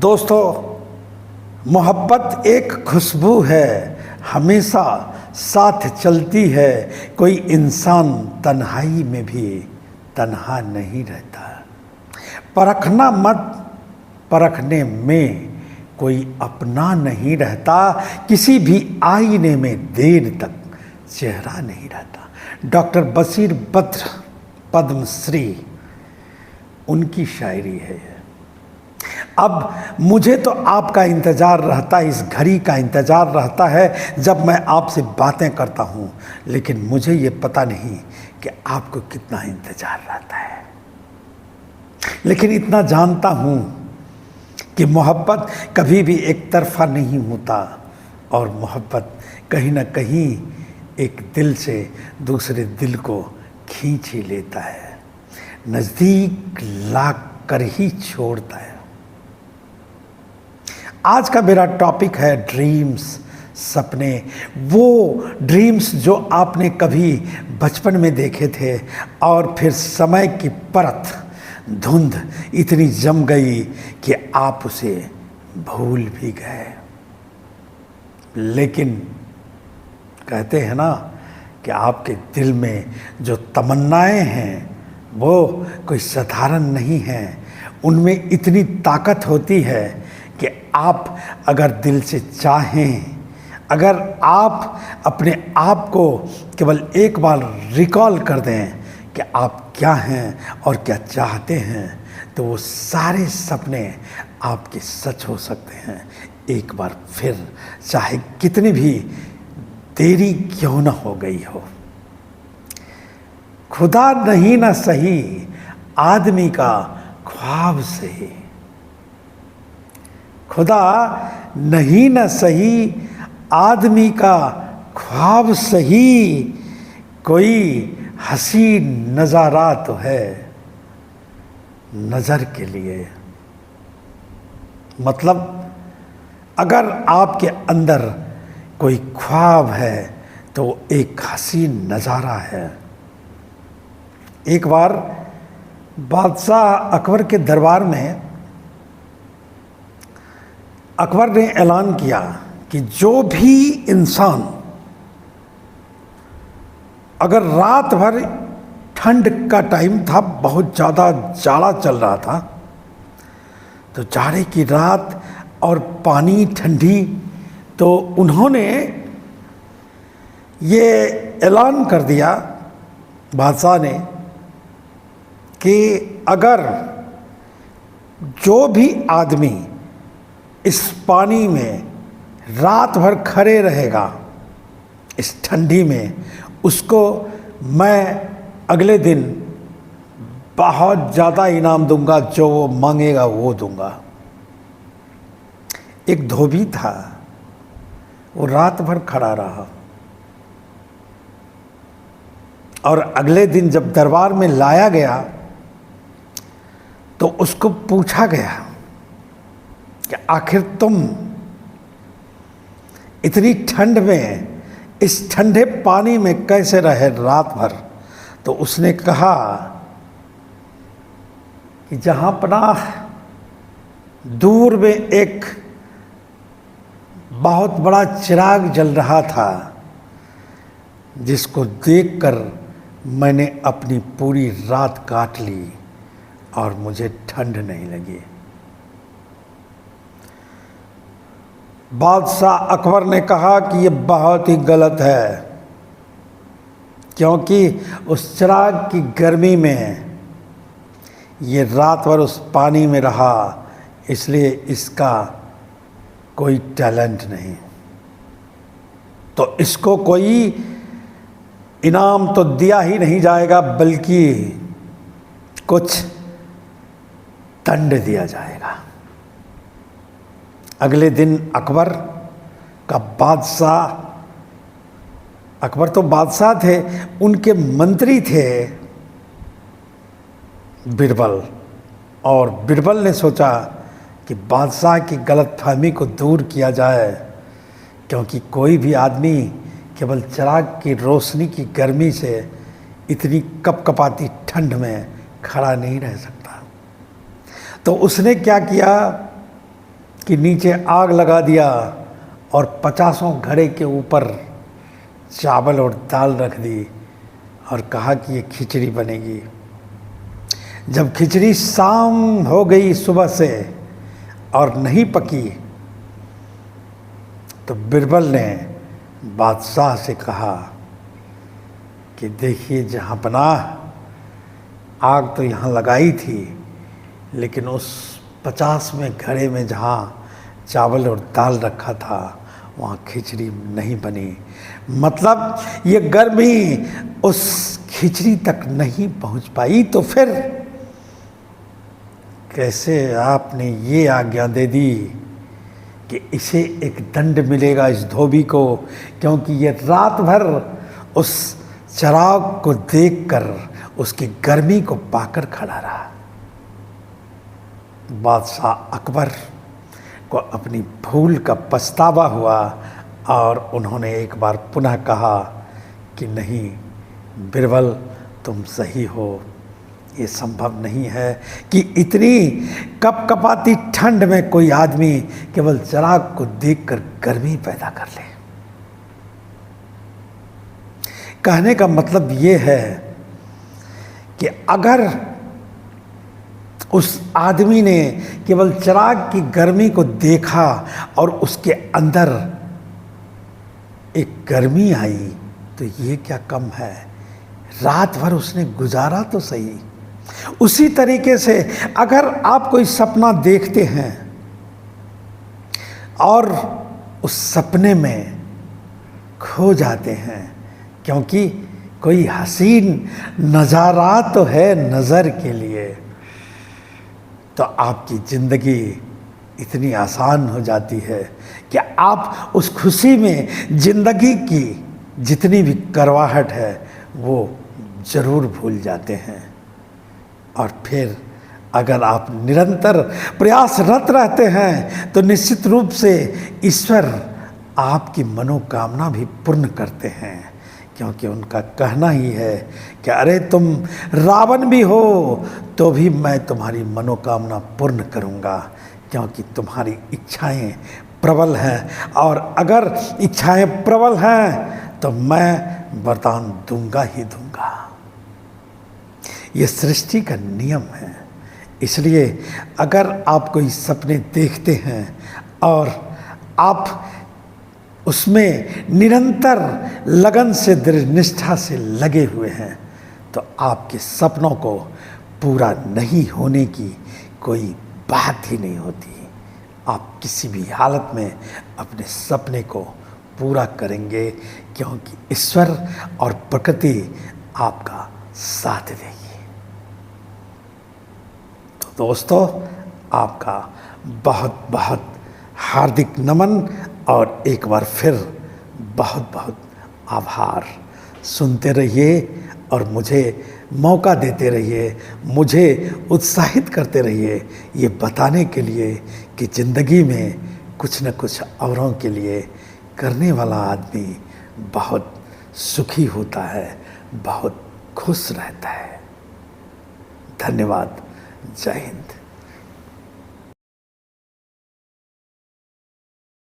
दोस्तों, मोहब्बत एक खुशबू है, हमेशा साथ चलती है। कोई इंसान तन्हाई में भी तन्हा नहीं रहता। परखना मत, परखने में कोई अपना नहीं रहता। किसी भी आईने में देर तक चेहरा नहीं रहता। डॉक्टर बशीर बद्र पद्मश्री, उनकी शायरी है। अब मुझे तो आपका इंतज़ार रहता है, इस घड़ी का इंतज़ार रहता है जब मैं आपसे बातें करता हूँ, लेकिन मुझे ये पता नहीं कि आपको कितना इंतज़ार रहता है। लेकिन इतना जानता हूँ कि मोहब्बत कभी भी एक तरफा नहीं होता, और मोहब्बत कहीं ना कहीं एक दिल से दूसरे दिल को खींच ही लेता है, नज़दीक ला कर ही छोड़ता है। आज का मेरा टॉपिक है ड्रीम्स, सपने। वो ड्रीम्स जो आपने कभी बचपन में देखे थे और फिर समय की परत, धुंध इतनी जम गई कि आप उसे भूल भी गए। लेकिन कहते हैं ना कि आपके दिल में जो तमन्नाएं हैं वो कोई साधारण नहीं हैं। उनमें इतनी ताकत होती है कि आप अगर दिल से चाहें, अगर आप अपने आप को केवल एक बार रिकॉल कर दें कि आप क्या हैं और क्या चाहते हैं, तो वो सारे सपने आपके सच हो सकते हैं एक बार फिर, चाहे कितनी भी देरी क्यों ना हो गई हो। खुदा नहीं ना सही, आदमी का ख्वाब सही। खुदा नहीं न सही, आदमी का ख्वाब सही। कोई हसी नज़ारा तो है नज़र के लिए। मतलब अगर आपके अंदर कोई ख्वाब है तो एक हसी नज़ारा है। एक बार बादशाह अकबर के दरबार में अकबर ने ऐलान किया कि जो भी इंसान अगर रात भर, ठंड का टाइम था, बहुत ज़्यादा जाड़ा चल रहा था, तो जाड़े की रात और पानी ठंडी, तो उन्होंने ये ऐलान कर दिया बादशाह ने कि अगर जो भी आदमी इस पानी में रात भर खड़े रहेगा इस ठंडी में, उसको मैं अगले दिन बहुत ज़्यादा इनाम दूंगा, जो वो मांगेगा वो दूंगा। एक धोबी था, वो रात भर खड़ा रहा और अगले दिन जब दरबार में लाया गया तो उसको पूछा गया कि आखिर तुम इतनी ठंड में इस ठंडे पानी में कैसे रहे रात भर। तो उसने कहा कि जहां पनाह दूर में एक बहुत बड़ा चिराग जल रहा था, जिसको देखकर मैंने अपनी पूरी रात काट ली और मुझे ठंड नहीं लगी। बादशाह अकबर ने कहा कि ये बहुत ही गलत है, क्योंकि उस चिराग की गर्मी में ये रात भर उस पानी में रहा, इसलिए इसका कोई टैलेंट नहीं, तो इसको कोई इनाम तो दिया ही नहीं जाएगा, बल्कि कुछ दंड दिया जाएगा। अगले दिन अकबर का बादशाह, अकबर तो बादशाह थे, उनके मंत्री थे बिरबल, और बिरबल ने सोचा कि बादशाह की गलतफहमी को दूर किया जाए, क्योंकि कोई भी आदमी केवल चिराग की रोशनी की गर्मी से इतनी कपकपाती ठंड में खड़ा नहीं रह सकता। तो उसने क्या किया कि नीचे आग लगा दिया और 50 घड़े के ऊपर चावल और दाल रख दी और कहा कि ये खिचड़ी बनेगी। जब खिचड़ी शाम हो गई सुबह से और नहीं पकी, तो बिरबल ने बादशाह से कहा कि देखिए जहाँपनाह, आग तो यहाँ लगाई थी, लेकिन उस 50वें घड़े में जहाँ चावल और दाल रखा था वहाँ खिचड़ी नहीं बनी। मतलब ये गर्मी उस खिचड़ी तक नहीं पहुँच पाई। तो फिर कैसे आपने ये आज्ञा दे दी कि इसे एक दंड मिलेगा इस धोबी को, क्योंकि ये रात भर उस चिराग को देखकर उसकी गर्मी को पाकर खड़ा रहा। बादशाह अकबर को अपनी भूल का पछतावा हुआ और उन्होंने एक बार पुनः कहा कि नहीं बिरबल, तुम सही हो, ये संभव नहीं है कि इतनी कपकपाती ठंड में कोई आदमी केवल चिराग को देखकर गर्मी पैदा कर ले। कहने का मतलब ये है कि अगर उस आदमी ने केवल चिराग की गर्मी को देखा और उसके अंदर एक गर्मी आई, तो ये क्या कम है, रात भर उसने गुजारा तो सही। उसी तरीके से अगर आप कोई सपना देखते हैं और उस सपने में खो जाते हैं, क्योंकि कोई हसीन नज़ारा तो है नज़र के लिए, तो आपकी ज़िंदगी इतनी आसान हो जाती है कि आप उस खुशी में ज़िंदगी की जितनी भी करवाहट है वो ज़रूर भूल जाते हैं। और फिर अगर आप निरंतर प्रयासरत रहते हैं तो निश्चित रूप से ईश्वर आपकी मनोकामना भी पूर्ण करते हैं, क्योंकि उनका कहना ही है कि अरे तुम रावण भी हो तो भी मैं तुम्हारी मनोकामना पूर्ण करूंगा, क्योंकि तुम्हारी इच्छाएं प्रबल हैं, और अगर इच्छाएं प्रबल हैं तो मैं वरदान दूंगा ही दूंगा। ये सृष्टि का नियम है। इसलिए अगर आप कोई सपने देखते हैं और आप उसमें निरंतर लगन से दृढ़ निष्ठा से लगे हुए हैं, तो आपके सपनों को पूरा नहीं होने की कोई बात ही नहीं होती। आप किसी भी हालत में अपने सपने को पूरा करेंगे, क्योंकि ईश्वर और प्रकृति आपका साथ देगी। तो दोस्तों, आपका बहुत बहुत हार्दिक नमन और एक बार फिर बहुत बहुत आभार। सुनते रहिए और मुझे मौका देते रहिए, मुझे उत्साहित करते रहिए ये बताने के लिए कि ज़िंदगी में कुछ न कुछ औरों के लिए करने वाला आदमी बहुत सुखी होता है, बहुत खुश रहता है। धन्यवाद। जय हिंद।